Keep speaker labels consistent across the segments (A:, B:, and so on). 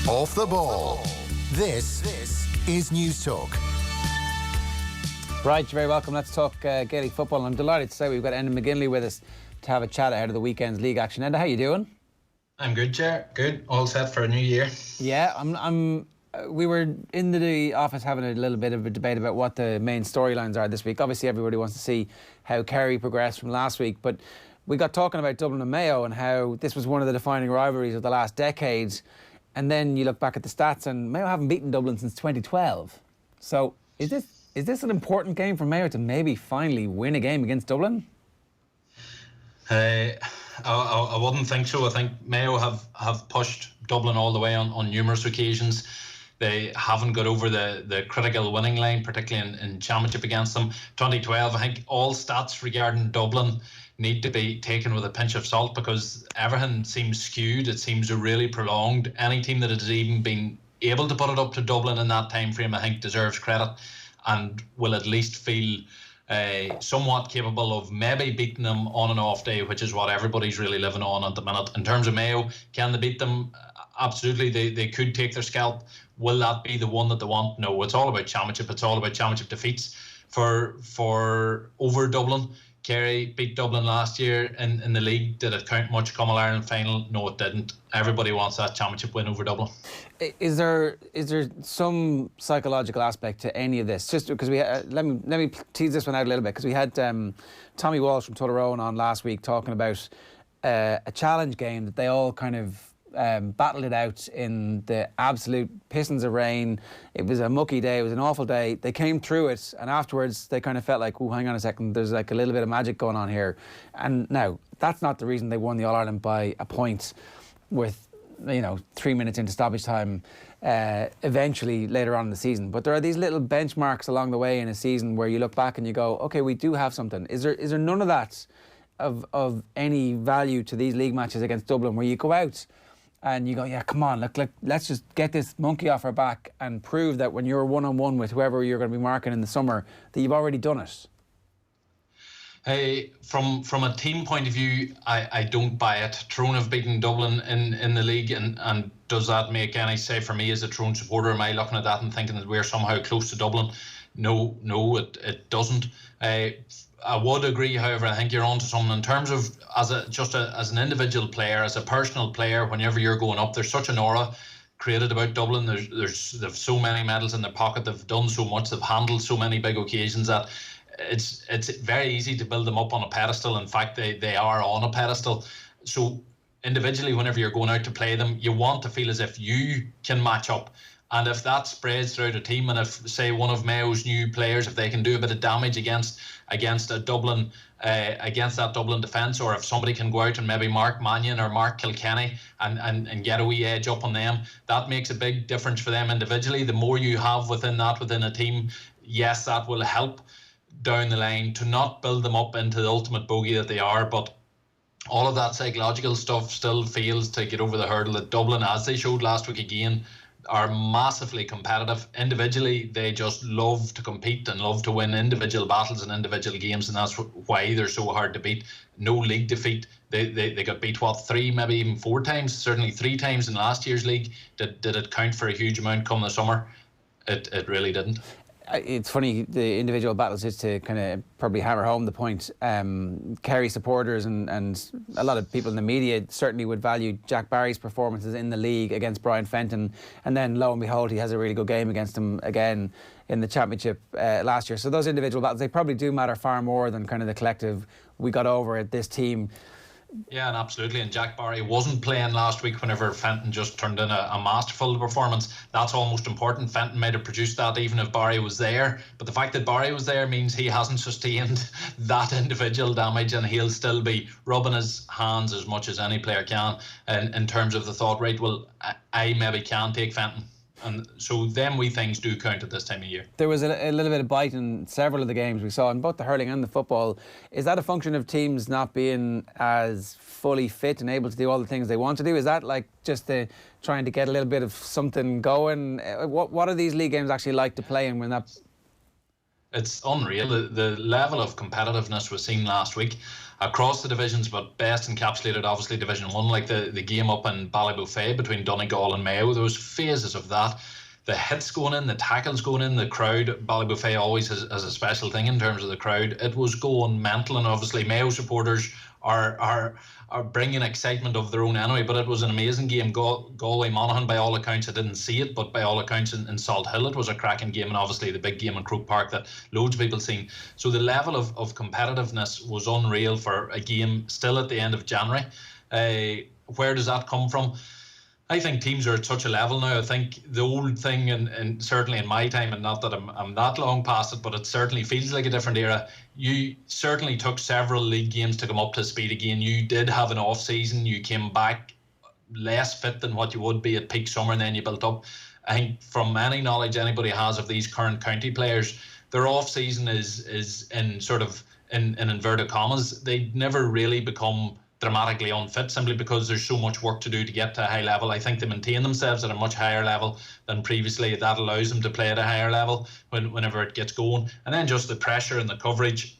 A: Off the ball. This is News Talk.
B: Right, you're very welcome. Let's talk Gaelic football. And I'm delighted to say we've got Enda McGinley with us to have a chat ahead of the weekend's league action. Enda, how you doing?
C: I'm good, Ger. Good. All set for a new year.
B: Yeah, we were in the office having a little bit of a debate about what the main storylines are this week. Obviously, everybody wants to see how Kerry progressed from last week, but we got talking about Dublin and Mayo and how this was one of the defining rivalries of the last decade. And then you look back at the stats, and Mayo haven't beaten Dublin since 2012. So is this an important game for Mayo to maybe finally win a game against Dublin?
C: I wouldn't think so. I think Mayo have pushed Dublin all the way on numerous occasions. They haven't got over the critical winning line, particularly in championship against them. 2012, I think all stats regarding Dublin need to be taken with a pinch of salt because everything seems skewed. It seems really prolonged. Any team that has even been able to put it up to Dublin in that time frame, I think, deserves credit and will at least feel somewhat capable of maybe beating them on an off day, which is what everybody's really living on at the minute. In terms of Mayo, can they beat them? Absolutely, they could take their scalp. Will that be the one that they want? No, it's all about championship. It's all about championship defeats for over Dublin. Kerry beat Dublin last year in the league. Did it count much come All-Ireland final? No, it didn't. Everybody wants that championship win over Dublin.
B: Is there some psychological aspect to any of this? Just because let me tease this one out a little bit, because we had Tommy Walsh from Tyrone on last week talking about a challenge game that they all kind of battled it out in the absolute pissings of rain. It was a mucky day. It was an awful day. They came through it, and afterwards they kind of felt like, oh, hang on a second, there's like a little bit of magic going on here. And now, that's not the reason they won the All-Ireland by a point with, 3 minutes into stoppage time eventually later on in the season. But there are these little benchmarks along the way in a season where you look back and you go, okay, we do have something. Is there none of that of any value to these league matches against Dublin, where you go out and you go, yeah, come on, look, let's just get this monkey off our back and prove that when you're one-on-one with whoever you're going to be marking in the summer, that you've already done it?
C: Hey, from a team point of view, I don't buy it. Tyrone have beaten Dublin in the league, and does that make any say for me as a Tyrone supporter? Am I looking at that and thinking that we're somehow close to Dublin? No, it doesn't. I would agree, however, I think you're onto something in terms of as an individual player, as a personal player. Whenever you're going up, there's such an aura created about Dublin. They've so many medals in their pocket. They've done so much. They've handled so many big occasions that it's very easy to build them up on a pedestal. In fact, they are on a pedestal. So individually, whenever you're going out to play them, you want to feel as if you can match up. And if that spreads throughout a team, and if, say, one of Mayo's new players, if they can do a bit of damage against a Dublin, against that Dublin defence, or if somebody can go out and maybe mark Mannion or mark Kilkenny and get a wee edge up on them, that makes a big difference for them individually. The more you have within a team, yes, that will help down the line to not build them up into the ultimate bogey that they are, but all of that psychological stuff still fails to get over the hurdle that Dublin, as they showed last week again, are massively competitive. Individually, they just love to compete and love to win individual battles and individual games, and that's why they're so hard to beat. No league defeat. They got beat, 3, maybe even 4 times, certainly 3 times in last year's league. Did it count for a huge amount come the summer? It really didn't.
B: It's funny, the individual battles is to kind of probably hammer home the point. Kerry supporters and a lot of people in the media certainly would value Jack Barry's performances in the league against Brian Fenton, and then lo and behold, he has a really good game against him again in the championship last year. So those individual battles, they probably do matter far more than kind of the collective, we got over it, this team.
C: Yeah, and absolutely. And Jack Barry wasn't playing last week whenever Fenton just turned in a masterful performance. That's almost important. Fenton might have produced that even if Barry was there. But the fact that Barry was there means he hasn't sustained that individual damage, and he'll still be rubbing his hands as much as any player can in terms of the thought, right, well, I maybe can take Fenton. And so them wee things do count at this time of year.
B: There was a little bit of bite in several of the games we saw in both the hurling and the football. Is that a function of teams not being as fully fit and able to do all the things they want to do? Is that like just trying to get a little bit of something going? What are these league games actually like to play in when that...
C: It's unreal. The level of competitiveness was seen last week across the divisions, but best encapsulated obviously Division 1, like the game up in Ballybofey between Donegal and Mayo. Those phases of that, the hits going in, the tackles going in, the crowd. Ballybofey always has a special thing in terms of the crowd. It was going mental, and obviously Mayo supporters are bringing excitement of their own anyway. But it was an amazing game. Galway Monaghan, by all accounts, I didn't see it, but by all accounts in Salt Hill it was a cracking game, and obviously the big game in Croke Park that loads of people seen. So the level of competitiveness was unreal for a game still at the end of January. Where does that come from? I think teams are at such a level now. I think the old thing, and certainly in my time, and not that I'm that long past it, but it certainly feels like a different era. You certainly took several league games to come up to speed again. You did have an off season. You came back less fit than what you would be at peak summer, and then you built up. I think from any knowledge anybody has of these current county players, their off season is in sort of in inverted commas. They never really become dramatically unfit simply because there's so much work to do to get to a high level. I think they maintain themselves at a much higher level than previously. That allows them to play at a higher level whenever it gets going. And then just the pressure and the coverage,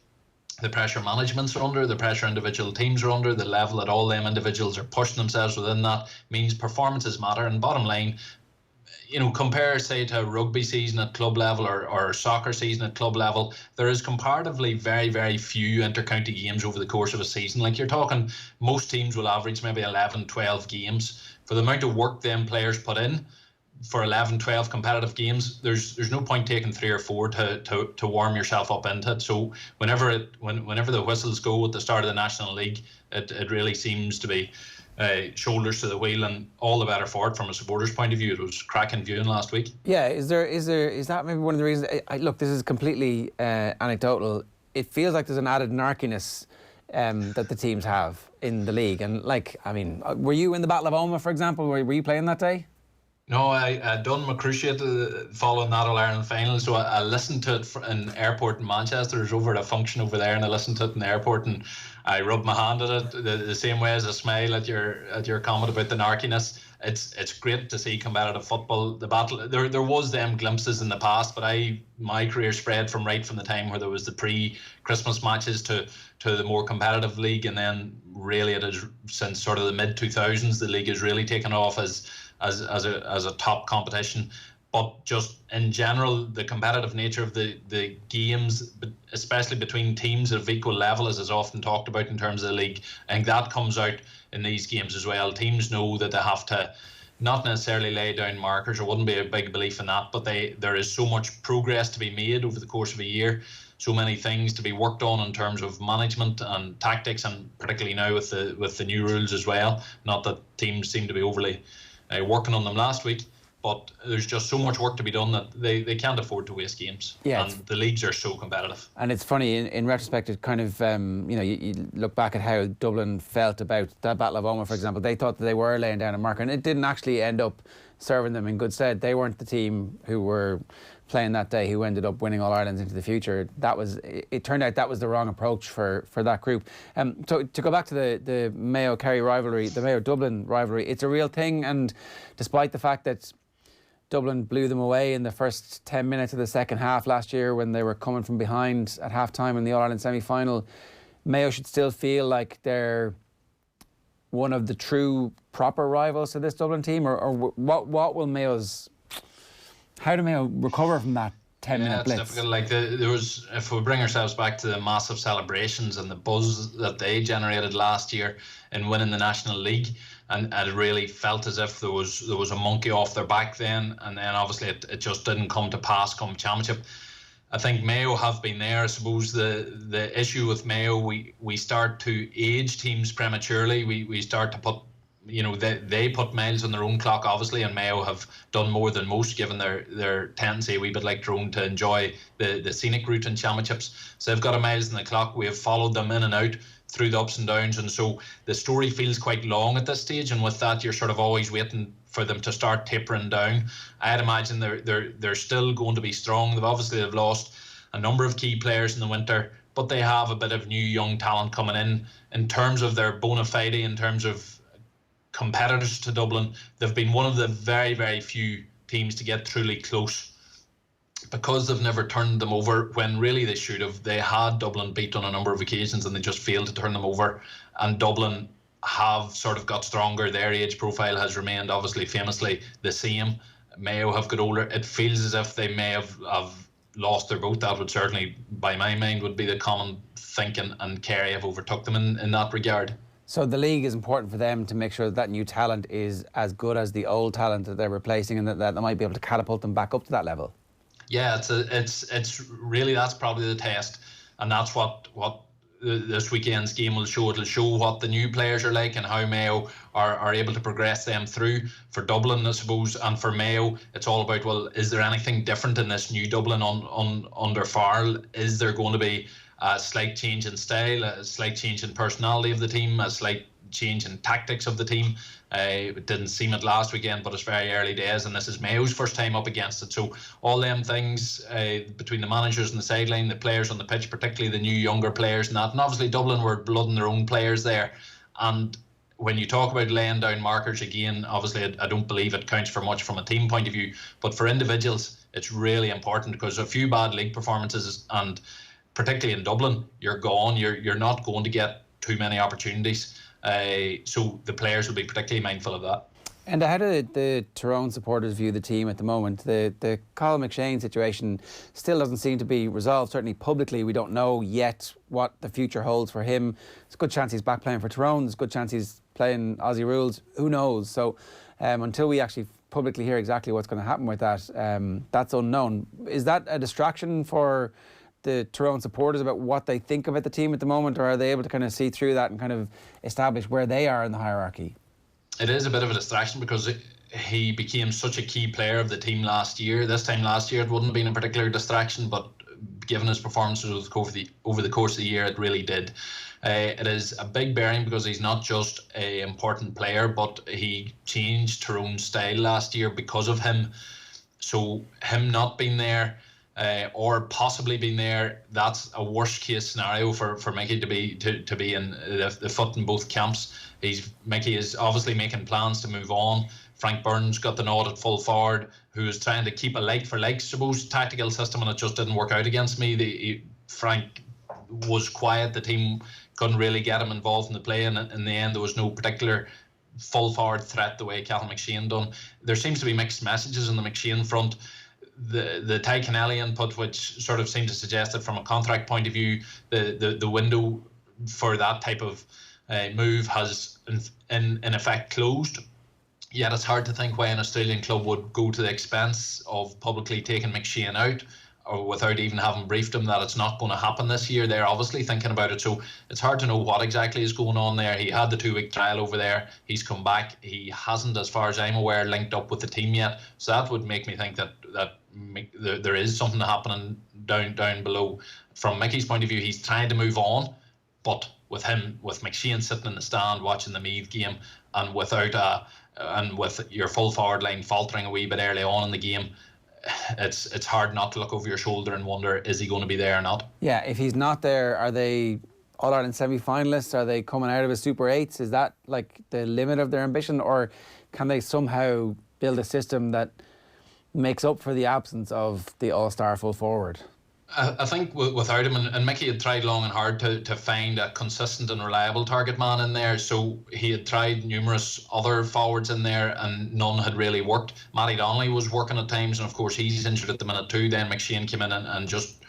C: the pressure managements are under, the pressure individual teams are under, the level that all them individuals are pushing themselves within that means performances matter. And bottom line, compare, say, to a rugby season at club level or soccer season at club level, there is comparatively very, very few inter-county games over the course of a season. Like, you're talking, most teams will average maybe 11, 12 games. For the amount of work them players put in for 11, 12 competitive games, there's no point taking 3 or 4 to warm yourself up into it. So whenever the whistles go at the start of the National League, it really seems to be shoulders to the wheel, and all the better for it from a supporter's point of view. It was cracking viewing last week.
B: Yeah, is that maybe one of the reasons? Look, this is completely anecdotal. It feels like there's an added narkiness that the teams have in the league. And were you in the Battle of Omeath, for example? Were you playing that day?
C: No, I done my cruciate following that All-Ireland final, so I listened to it in airport in Manchester. There's over at a function over there, and I listened to it in the airport, and I rubbed my hand at it the same way as I smile at your comment about the narkiness. It's great to see competitive football. The battle, there was them glimpses in the past, but my career spread from the time where there was the pre-Christmas matches to the more competitive league, and then really it is since sort of the mid-2000s the league has really taken off as a top competition. But just in general, the competitive nature of the games, especially between teams of equal level, as is often talked about in terms of the league, I think that comes out in these games as well. Teams know that they have to not necessarily lay down markers. There wouldn't be a big belief in that, but there is so much progress to be made over the course of a year, so many things to be worked on in terms of management and tactics, and particularly now with the new rules as well. Not that teams seem to be overly working on them last week, but there's just so much work to be done that they can't afford to waste games. Yeah, and the leagues are so competitive. And
B: it's funny, in retrospect, it kind of, you look back at how Dublin felt about that Battle of Omeath, for example. They thought that they were laying down a marker, and it didn't actually end up serving them in good stead. They weren't the team who were playing that day who ended up winning All Irelands into the future. It turned out that was the wrong approach for that group. So to go back to the Mayo-Kerry rivalry, the Mayo-Dublin rivalry, it's a real thing, and despite the fact that Dublin blew them away in the first 10 minutes of the second half last year when they were coming from behind at half-time in the All-Ireland semi-final, Mayo should still feel like they're one of the true proper rivals to this Dublin team, or what will Mayo's... How do Mayo recover from that 10-minute blitz?
C: It's difficult. Like there was, if we bring ourselves back to the massive celebrations and the buzz that they generated last year in winning the National League, and it really felt as if there was a monkey off their back then, and then obviously it just didn't come to pass come championship. I think Mayo have been there. I suppose the issue with Mayo, we start to age teams prematurely. We start to put, they put miles on their own clock, obviously, and Mayo have done more than most, given their tendency, a wee bit like Tyrone, to enjoy the scenic route in championships. So they've got a miles on the clock. We have followed them in and out through the ups and downs, and so the story feels quite long at this stage, and with that you're sort of always waiting for them to start tapering down. I'd imagine they're still going to be strong. They've lost a number of key players in the winter, but they have a bit of new young talent coming in terms of their bona fide, in terms of competitors to Dublin. They've been one of the very, very few teams to get truly close because they've never turned them over when really they should have. They had Dublin beat on a number of occasions and they just failed to turn them over. And Dublin have sort of got stronger. Their age profile has remained obviously famously the same. Mayo have got older. It feels as if they may have lost their boat. That would certainly, by my mind, would be the common thinking, and Kerry have overtook them in that regard. So
B: the league is important for them to make sure that new talent is as good as the old talent that they're replacing, and that they might be able to catapult them back up to that level. Yeah, it's really, that's probably the test, and that's what this weekend's game will show. It'll show what the new players are like and how Mayo are able to progress them through. For Dublin, I suppose, and for Mayo, it's all about, well, is there anything different in this new Dublin under Farrell? Is there going to be a slight change in style, a slight change in personality of the team, a slight change in tactics of the team? It didn't seem it last weekend, but it's very early days, and this is Mayo's first time up against it. So all them things between the managers and the sideline, the players on the pitch, particularly the new younger players and that, and obviously Dublin were blooding their own players there. And when you talk about laying down markers, again, obviously I don't believe it counts for much from a team point of view, but for individuals it's really important, because a few bad league performances, and particularly in Dublin, you're gone. You're not going to get too many opportunities. So the players will be particularly mindful of that. And how do the Tyrone supporters view the team at the moment? The Colin McShane situation still doesn't seem to be resolved. Certainly publicly, we don't know yet what the future holds for him. There's a good chance he's back playing for Tyrone. There's a good chance he's playing Aussie rules. Who knows? So until we actually publicly hear exactly what's going to happen with that, that's unknown. Is that a distraction for the Tyrone supporters about what they think about the team at the moment, or are they able to kind of see through that and kind of establish where they are in the hierarchy? It is a bit of a distraction, because he became such a key player of the team last year. This time last year it wouldn't have been a particular distraction, but given his performances over the course of the year, it really did. It is a big bearing, because he's not just an important player, but he changed Tyrone's style last year because of him. So him not being there, or possibly being there, that's a worst case scenario for Mickey to be in the foot in both camps. Mickey is obviously making plans to move on. Frank Burns got the nod at full forward, who is trying to keep a like for like, suppose, tactical system, and it just didn't work out against me. Frank was quiet. The team couldn't really get him involved in the play, and in the end there was no particular full forward threat the way Cathal McShane done. There seems to be mixed messages on the McShane front. The Ty Kennelly input, which sort of seemed to suggest that from a contract point of view, the window for that type of move has in effect closed. Yet it's hard to think why an Australian club would go to the expense of publicly taking McShane out, or without even having briefed him that it's not going to happen this year. They're obviously thinking about it, so it's hard to know what exactly is going on there. He had the 2-week trial over there. He's come back. He hasn't, as far as I'm aware, linked up with the team yet. So that would make me think that there is something happening down below. From Mickey's point of view, he's trying to move on, but with McShane sitting in the stand watching the Meath game, and with your full forward line faltering a wee bit early on in the game, it's hard not to look over your shoulder and wonder, is he going to be there or not? Yeah, if he's not there, are they All-Ireland semi-finalists? Are they coming out of a Super 8s? Is that like the limit of their ambition, or can they somehow build a system that makes up for the absence of the all-star full forward? I think without him, and Mickey had tried long and hard to find a consistent and reliable target man in there, so he had tried numerous other forwards in there and none had really worked. Matty Donnelly was working at times, and of course he's injured at the minute too. Then McShane came in and just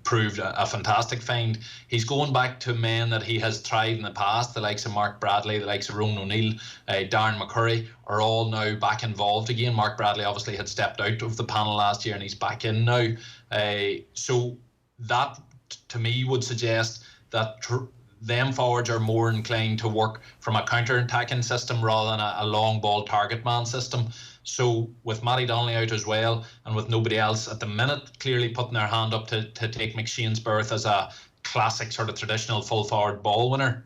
B: proved a fantastic find. He's going back to men that he has tried in the past, the likes of Mark Bradley, the likes of Ronan O'Neill, Darren McCurry are all now back involved again. Mark Bradley obviously had stepped out of the panel last year and he's back in now. So that to me would suggest that them forwards are more inclined to work from a counter-attacking system rather than a long ball target man system. So with Matty Donnelly out as well, and with nobody else at the minute clearly putting their hand up to take McShane's berth as a classic sort of traditional full forward ball winner,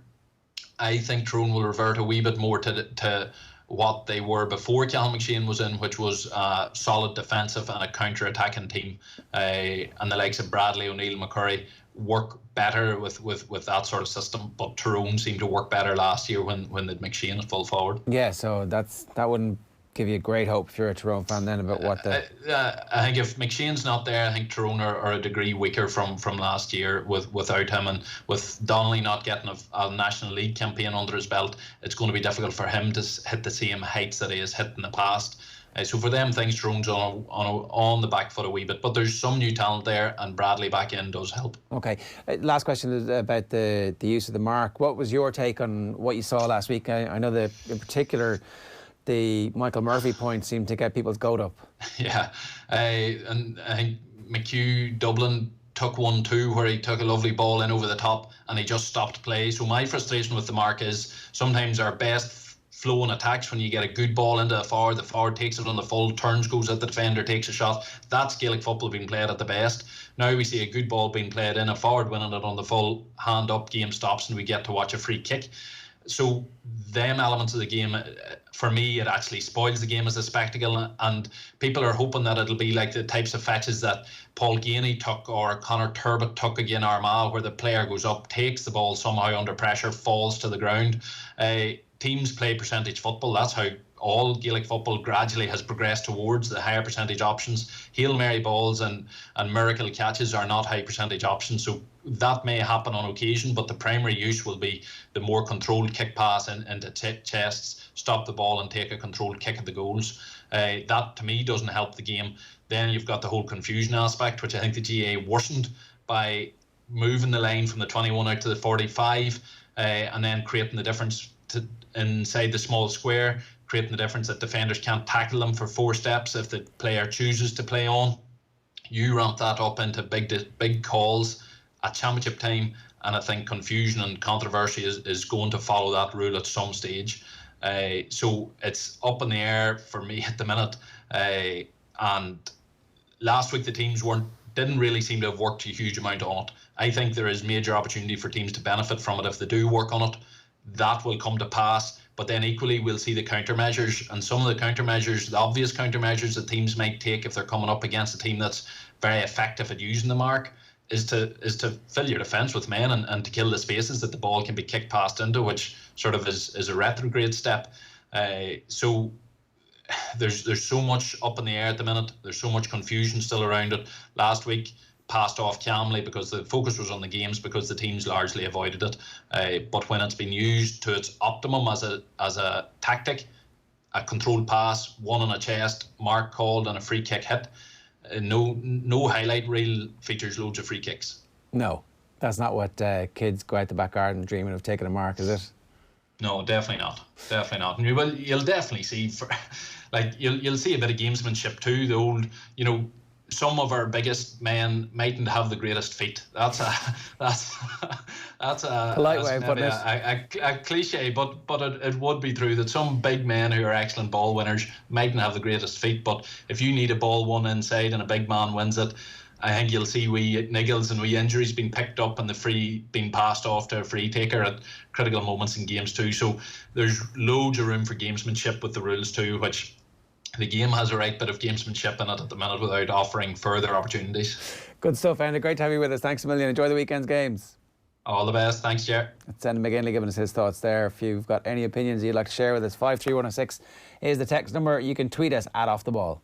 B: I think Tyrone will revert a wee bit more to what they were before Cathal McShane was in, which was a solid defensive and a counter-attacking team. And the likes of Bradley, O'Neill, McCurry work better with that sort of system, but Tyrone seemed to work better last year when they'd McShane at full forward. Yeah, so that wouldn't give you great hope if you're a Tyrone fan then about what the...
C: I think if McShane's not there, I think Tyrone are a degree weaker from last year without him, and with Donnelly not getting a National League campaign under his belt, it's going to be difficult for him to hit the same heights that he has hit in the past. So for them, things Tyrone's on the back foot a wee bit, but there's some new talent there, and Bradley back in does help.
B: Okay, last question is about the use of the mark. What was your take on what you saw last week? I know that in particular the Michael Murphy point seemed to get people's goat up.
C: Yeah, and I think McHugh Dublin took 1-2 where he took a lovely ball in over the top and he just stopped play. So my frustration with the mark is sometimes our best flowing attacks when you get a good ball into the forward takes it on the full, turns, goes at the defender, takes a shot. That's Gaelic football being played at the best. Now we see a good ball being played in, a forward winning it on the full, hand up, game stops, and we get to watch a free kick. So them elements of the game, for me, it actually spoils the game as a spectacle, and people are hoping that it'll be like the types of fetches that Paul Gainey took or Conor Turbot took again Armagh, where the player goes up, takes the ball somehow under pressure, falls to the ground. Teams play percentage football. That's how all Gaelic football gradually has progressed towards the higher percentage options. Hail Mary balls and miracle catches are not high percentage options, so that may happen on occasion, but the primary use will be the more controlled kick pass into chests, stop the ball and take a controlled kick at the goals. That to me doesn't help the game. Then you've got the whole confusion aspect, which I think the GAA worsened by moving the line from the 21 out to the 45, and then creating the difference inside the small square, creating the difference that defenders can't tackle them for 4 steps if the player chooses to play on. You ramp that up into big calls at championship time, and I think confusion and controversy is going to follow that rule at some stage. So it's up in the air for me at the minute. And last week the teams didn't really seem to have worked a huge amount on it. I think there is major opportunity for teams to benefit from it if they do work on it. That will come to pass, but then equally we'll see the countermeasures, and some of the countermeasures, the obvious countermeasures that teams might take if they're coming up against a team that's very effective at using the mark, is to fill your defence with men and to kill the spaces that the ball can be kicked past into, which sort of is a retrograde step. So there's so much up in the air at the minute. There's so much confusion still around it. Last week passed off calmly because the focus was on the games, because the teams largely avoided it. But when it's been used to its optimum as a tactic, a controlled pass, one on a chest, mark called and a free kick hit, no highlight reel features loads of free kicks. No,
B: that's not what kids go out the back garden dreaming of taking a mark, is it?
C: No, definitely not. Definitely not. And you'll definitely see, you'll see a bit of gamesmanship too. The old, some of our biggest men mightn't have the greatest feet. That's a
B: polite way of putting it.
C: A cliche, but it would be true that some big men who are excellent ball winners mightn't have the greatest feet. But if you need a ball won inside and a big man wins it, I think you'll see wee niggles and wee injuries being picked up and the free being passed off to a free taker at critical moments in games too. So there's loads of room for gamesmanship with the rules too, which the game has a right bit of gamesmanship in it at the minute without offering further opportunities.
B: Good stuff, Enda. Great to have you with us. Thanks a million. Enjoy the weekend's games.
C: All the best. Thanks, Ger.
B: That's Enda McGinley giving us his thoughts there. If you've got any opinions you'd like to share with us, 53106 is the text number. You can tweet us at Off The Ball.